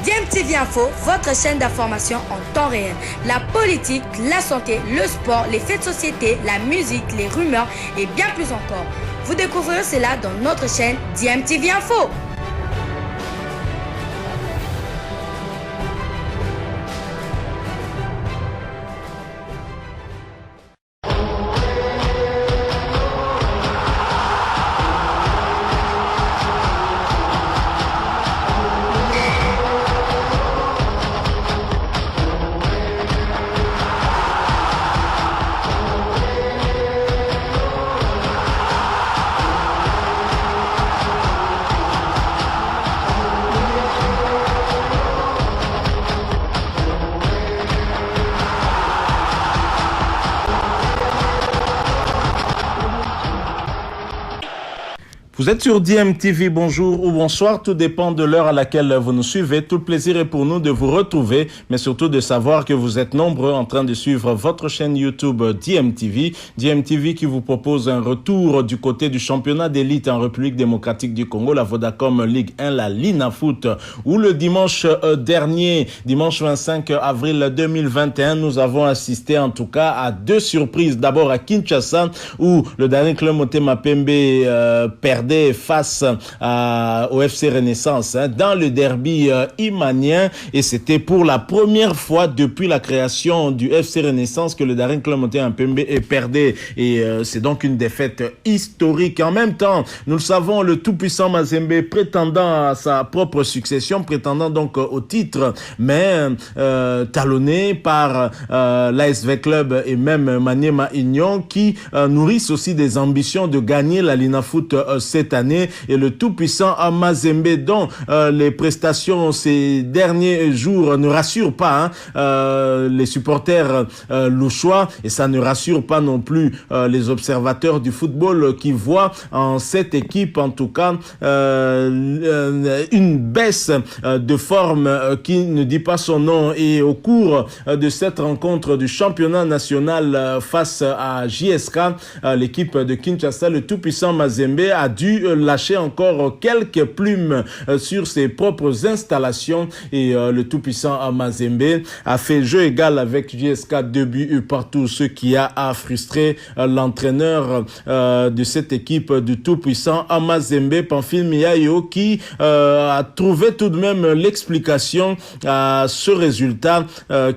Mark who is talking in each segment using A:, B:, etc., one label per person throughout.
A: DMTV Info, votre chaîne d'information en temps réel. La politique, la santé, le sport, les faits de société, la musique, les rumeurs et bien plus encore. Vous découvrirez cela dans notre chaîne DMTV Info.
B: Vous êtes sur DMTV, bonjour ou bonsoir, tout dépend de l'heure à laquelle vous nous suivez. Tout le plaisir est pour nous de vous retrouver, mais surtout de savoir que vous êtes nombreux en train de suivre votre chaîne YouTube DMTV. DMTV qui vous propose un retour du côté du championnat d'élite en République démocratique du Congo, la Vodacom Ligue 1, la Linafoot, où le dimanche dernier, dimanche 25 avril 2021, nous avons assisté en tout cas à deux surprises. D'abord à Kinshasa, où le dernier club Motema Pembe perdait face au FC Renaissance dans le derby imanien, et c'était pour la première fois depuis la création du FC Renaissance que le Daring Club Motema Pembe perdait, et c'est donc une défaite historique. En même temps, nous le savons, le tout-puissant Mazembe prétendant à sa propre succession, prétendant donc au titre, mais talonné par l'ASV Club et même Maniema Union qui nourrissent aussi des ambitions de gagner la Linafoot cette année, et le tout-puissant Mazembe dont les prestations ces derniers jours ne rassurent pas les supporters louchois, et ça ne rassure pas non plus les observateurs du football qui voient en cette équipe en tout cas une baisse de forme qui ne dit pas son nom. Et au cours de cette rencontre du championnat national face à JSK, l'équipe de Kinshasa, le tout-puissant Mazembe a dû lâcher encore quelques plumes sur ses propres installations, et le tout-puissant Mazembe a fait jeu égal avec JSK 2 buts partout, ce qui a frustré l'entraîneur de cette équipe du tout-puissant Mazembe, Pamphile Miayo, qui a trouvé tout de même l'explication à ce résultat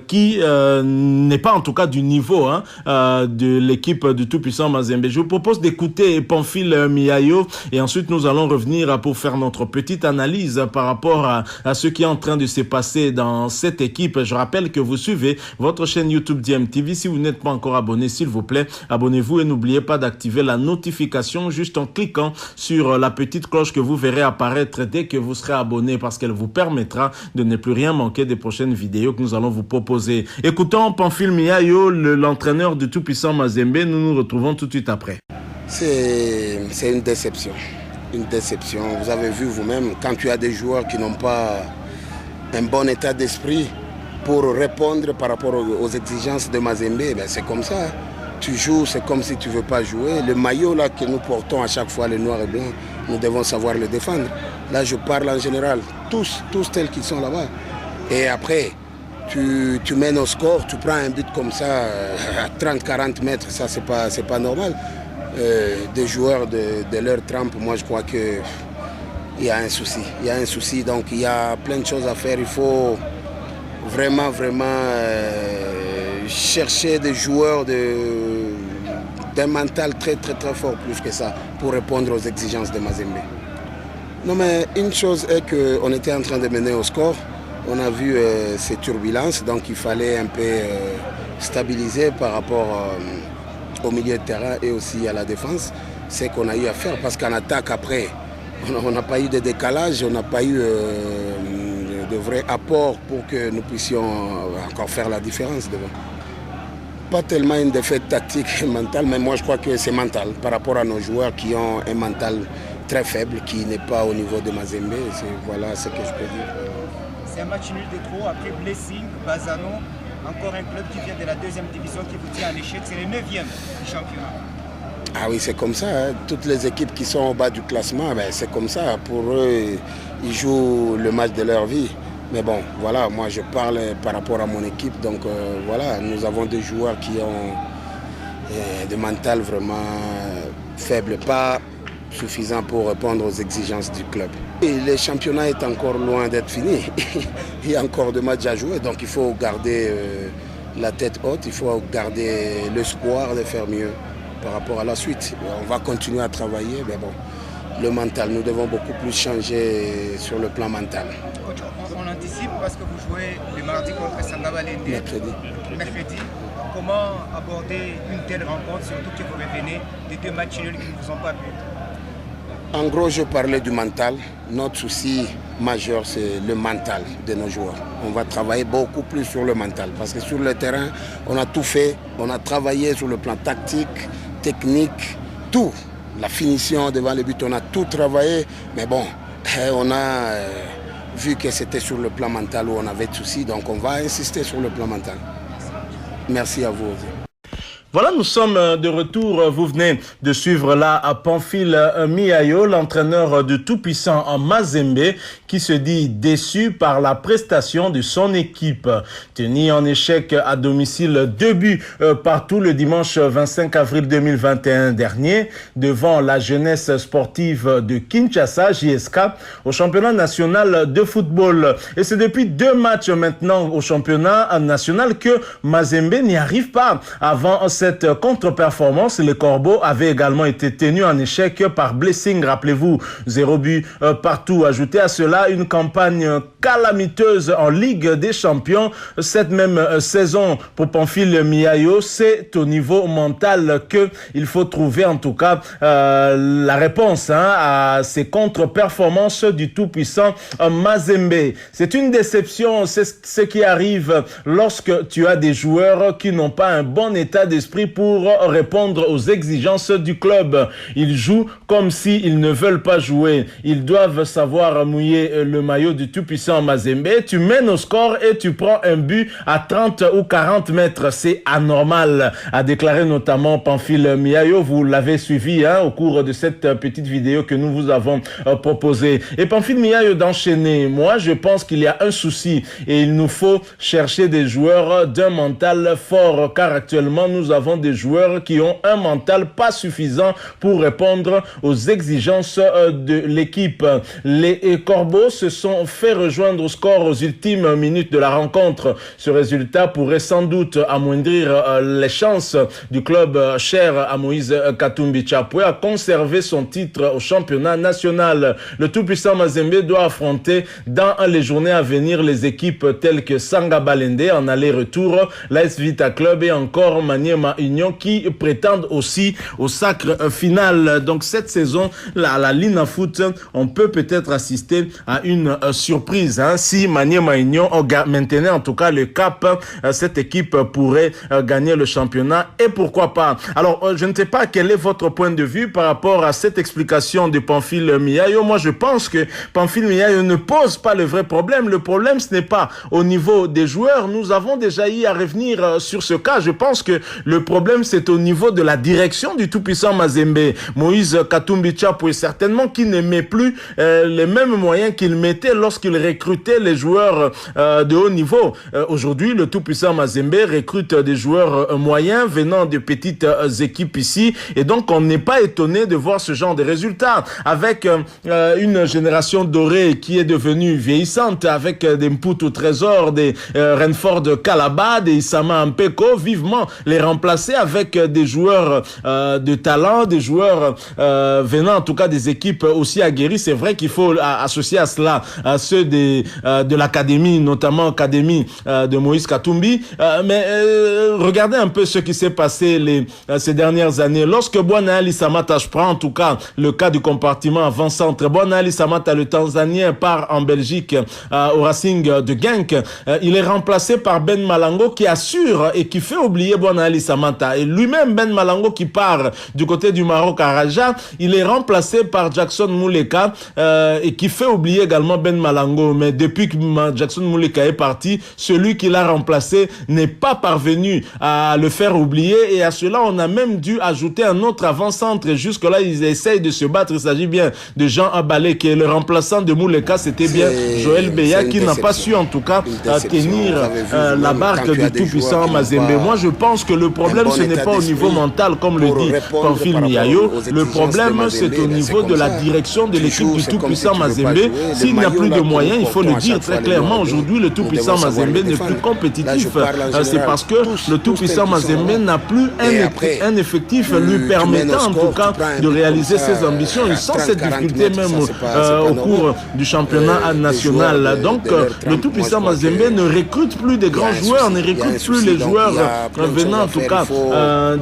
B: qui n'est pas en tout cas du niveau de l'équipe du tout-puissant Mazembe. Je vous propose d'écouter Pamphile Miayo, et ensuite nous allons revenir pour faire notre petite analyse par rapport à ce qui est en train de se passer dans cette équipe. Je rappelle que vous suivez votre chaîne YouTube DMTV. Si vous n'êtes pas encore abonné, s'il vous plaît, abonnez-vous et n'oubliez pas d'activer la notification juste en cliquant sur la petite cloche que vous verrez apparaître dès que vous serez abonné, parce qu'elle vous permettra de ne plus rien manquer des prochaines vidéos que nous allons vous proposer. Écoutons Pamphile Miayo, l'entraîneur du tout-puissant Mazembe. Nous nous retrouvons tout de suite après.
C: C'est une déception. Une déception. Vous avez vu vous-même, quand tu as des joueurs qui n'ont pas un bon état d'esprit pour répondre par rapport aux exigences de Mazembe, ben c'est comme ça. Tu joues, c'est comme si tu ne veux pas jouer. Le maillot là que nous portons à chaque fois, le noir et blanc, nous devons savoir le défendre. Là, je parle en général, tous tels qu'ils sont là-bas. Et après, tu mènes au score, tu prends un but comme ça à 30-40 mètres, ça c'est pas normal. Des joueurs de leur trempe, moi je crois qu'il y a un souci. Il y a un souci, donc il y a plein de choses à faire. Il faut vraiment chercher des joueurs d'un mental très fort, plus que ça, pour répondre aux exigences de Mazembe. Non, mais une chose est qu'on était en train de mener au score. On a vu ces turbulences, donc il fallait un peu stabiliser par rapport au milieu de terrain et aussi à la défense. C'est qu'on a eu à faire, parce qu'en attaque après, on n'a pas eu de décalage, on n'a pas eu de vrai apport pour que nous puissions encore faire la différence devant. Pas tellement une défaite tactique et mentale, mais moi je crois que c'est mental par rapport à nos joueurs qui ont un mental très faible, qui n'est pas au niveau de Mazembe. Voilà ce que je peux dire.
D: C'est un match nul de trop, après Blessing, Bazano, encore un club qui vient de la deuxième division qui vous tient à l'échec, c'est le 9e du championnat.
C: Ah oui, c'est comme ça. Hein. Toutes les équipes qui sont au bas du classement, ben, c'est comme ça. Pour eux, ils jouent le match de leur vie. Mais bon, voilà, moi je parle par rapport à mon équipe. Donc voilà, nous avons des joueurs qui ont des mental vraiment faibles, pas suffisant pour répondre aux exigences du club. Et le championnat est encore loin d'être fini. Il y a encore des matchs à jouer, donc il faut garder la tête haute, il faut garder l'espoir de faire mieux par rapport à la suite. On va continuer à travailler, mais bon, le mental, nous devons beaucoup plus changer sur le plan mental.
D: On anticipe parce que vous jouez le mardi contre Sangabalende. Mercredi. Comment aborder une telle rencontre, surtout que vous revenez des 2 matchs nuls qui ne vous ont pas plu?
C: En gros, je parlais du mental. Notre souci majeur, c'est le mental de nos joueurs. On va travailler beaucoup plus sur le mental parce que sur le terrain, on a tout fait. On a travaillé sur le plan tactique, technique, tout. La finition devant le but, on a tout travaillé. Mais bon, on a vu que c'était sur le plan mental où on avait de soucis. Donc on va insister sur le plan mental. Merci à vous aussi.
B: Voilà, nous sommes de retour. Vous venez de suivre là à Pamphile Miayo, l'entraîneur du tout-puissant Mazembe, qui se dit déçu par la prestation de son équipe. Tenu en échec à domicile 2 buts partout le dimanche 25 avril 2021 dernier, devant la jeunesse sportive de Kinshasa, JSK, au championnat national de football. Et c'est depuis 2 matchs maintenant au championnat national que Mazembe n'y arrive pas. Avant cette contre-performance, les Corbeaux avaient également été tenus en échec par Blessing. Rappelez-vous, 0 but partout. Ajoutez à cela une campagne calamiteuse en Ligue des Champions. Cette même saison pour Pamphile Miayo, c'est au niveau mental que il faut trouver en tout cas la réponse à ces contre-performances du tout-puissant Mazembe. C'est une déception, c'est ce qui arrive lorsque tu as des joueurs qui n'ont pas un bon état d'esprit pour répondre aux exigences du club. Ils jouent comme s'ils ne veulent pas jouer. Ils doivent savoir mouiller le maillot du tout-puissant Mazembe. Tu mènes au score et tu prends un but à 30 ou 40 mètres. C'est anormal, a déclaré notamment Pamphile Miayo. Vous l'avez suivi au cours de cette petite vidéo que nous vous avons proposée. Et Pamphile Miayo d'enchaîner. Moi, je pense qu'il y a un souci et il nous faut chercher des joueurs d'un mental fort, car actuellement, nous avons des joueurs qui ont un mental pas suffisant pour répondre aux exigences de l'équipe. Les Corbeaux se sont fait rejoindre au score aux ultimes minutes de la rencontre. Ce résultat pourrait sans doute amoindrir les chances du club cher à Moïse Katumbi Chapwe à conserver son titre au championnat national. Le tout-puissant Mazembe doit affronter dans les journées à venir les équipes telles que Sangabalende en aller-retour, l'AS Vita Club et encore Maniema Union qui prétendent aussi au sacre final. Donc cette saison, la Lina Foot, on peut peut-être assister à une surprise. Si Maniema Union maintenait en tout cas le cap, cette équipe pourrait gagner le championnat et pourquoi pas. Alors je ne sais pas quel est votre point de vue par rapport à cette explication de Pamphile Miayo. Moi je pense que Pamphile Miayo ne pose pas le vrai problème. Le problème ce n'est pas au niveau des joueurs. Nous avons déjà eu à revenir sur ce cas. Je pense que le problème c'est au niveau de la direction du tout-puissant Mazembe. Moïse Katumbi Chapwe certainement qui ne met plus les mêmes moyens qu'il mettait lorsqu'il recrutait les joueurs de haut niveau. Aujourd'hui, le tout-puissant Mazembe recrute des joueurs moyens venant de petites équipes ici et donc on n'est pas étonné de voir ce genre de résultats avec une génération dorée qui est devenue vieillissante avec des Mputu Trésor, des Renford Kalaba, des Isama Ampeko, vivement les remplacer avec des joueurs de talent, des joueurs venant en tout cas des équipes aussi aguerries. C'est vrai qu'il faut associer à cela ceux de l'académie, notamment l'académie de Moïse Katumbi. Mais regardez un peu ce qui s'est passé ces dernières années. Lorsque Bwana Ali Samata, je prends en tout cas le cas du compartiment avant-centre, Bwana Ali Samata, le Tanzanien, part en Belgique au Racing de Genk. Il est remplacé par Ben Malango qui assure et qui fait oublier Bwana Ali Samata Samata. Et lui-même, Ben Malango, qui part du côté du Maroc à Raja, il est remplacé par Jackson Mouleka et qui fait oublier également Ben Malango. Mais depuis que Jackson Mouleka est parti, celui qui l'a remplacé n'est pas parvenu à le faire oublier. Et à cela, on a même dû ajouter un autre avant-centre. Et jusque-là, ils essayent de se battre. Il s'agit bien de Jean Abalé, qui est le remplaçant de Mouleka. C'était bien Joël Beya, qui n'a pas su en tout cas tenir la barque du tout-puissant Mazembe. Moi, je pense que le problème, ce n'est pas au niveau mental, comme le dit Pamphile Miayo. Le problème, c'est au niveau de la direction de l'équipe du tout-puissant Mazembe. S'il n'y a plus de moyens, il faut le dire très clairement. Aujourd'hui, le tout-puissant Mazembe n'est plus compétitif. C'est parce que le tout-puissant Mazembe n'a plus un effectif lui permettant en tout cas de réaliser ses ambitions. Ils sont cette difficulté même au cours du championnat national. Donc, le tout-puissant Mazembe ne recrute plus des grands joueurs, ne recrute plus les joueurs venant en tout cas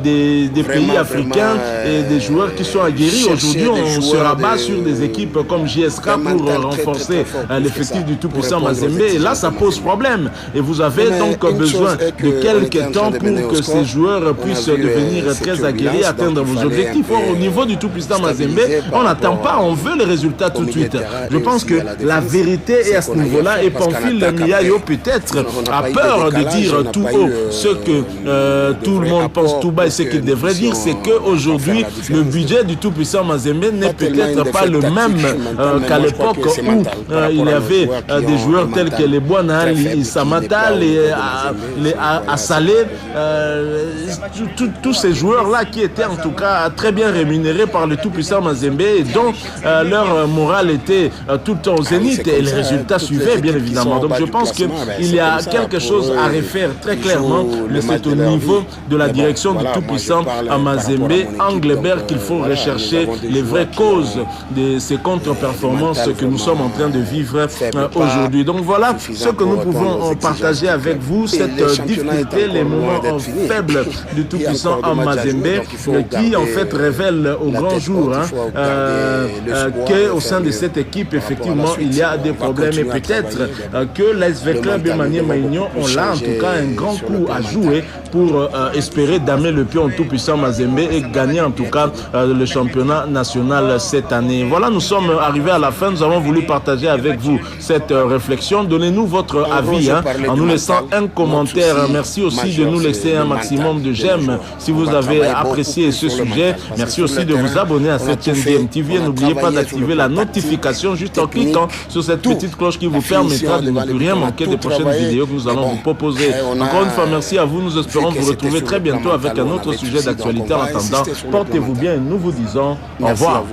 B: des pays africains et des joueurs qui sont aguerris. Aujourd'hui, on se rabat sur des équipes comme JSK pour renforcer l'effectif du tout-puissant Mazembe. Et là, ça pose problème. Et vous avez donc besoin de quelques temps pour que ces joueurs puissent devenir très aguerris et atteindre vos objectifs. Or, au niveau du tout-puissant Mazembe, on n'attend pas, on veut les résultats tout de suite. Je pense que la vérité est à ce niveau-là. Et Pamphile Miayo peut-être a peur de dire tout haut ce que tout le monde pense tout bas et ce qu'il devrait dire, c'est qu'aujourd'hui, le budget du tout-puissant Mazembe n'est peut-être pas le même qu'à l'époque où il y avait des joueurs tels que les Boana, les Samata, les Assalé, tous ces joueurs-là qui étaient en tout cas très bien rémunérés par le tout-puissant Mazembe et dont leur morale était tout le temps au zénith et les résultats suivaient bien évidemment. Donc je pense qu'il y a quelque chose à refaire très clairement, mais c'est au niveau de la direction du tout-puissant à Mazembe, Englebert, qu'il faut rechercher les vraies causes de ces contre-performances que nous sommes en train de vivre aujourd'hui. Donc voilà ce que nous pouvons partager avec vous, cette difficulté, les moments faibles du tout-puissant à Mazembe, qui en fait révèle au grand jour qu'au sein de cette équipe, effectivement, il y a des problèmes et peut-être que l'ASV Club et Maniema Maignan ont là en tout cas un grand coup à jouer pour espérer damer le pion au tout-puissant Mazembe et gagner en tout cas le championnat national cette année. Voilà, nous sommes arrivés à la fin. Nous avons voulu partager avec vous cette réflexion. Donnez-nous votre avis en nous laissant un commentaire. Merci aussi de nous laisser un maximum de j'aime si vous avez apprécié ce sujet. Merci aussi de vous abonner à cette chaîne DMTV. N'oubliez pas d'activer la notification juste en cliquant sur cette petite cloche qui vous permettra de ne plus rien manquer des prochaines vidéos que nous allons vous proposer. Encore une fois, merci à vous. Nous espérons vous retrouver très bientôt avec un autre sujet d'actualité. En attendant, portez-vous bien et nous vous disons au revoir.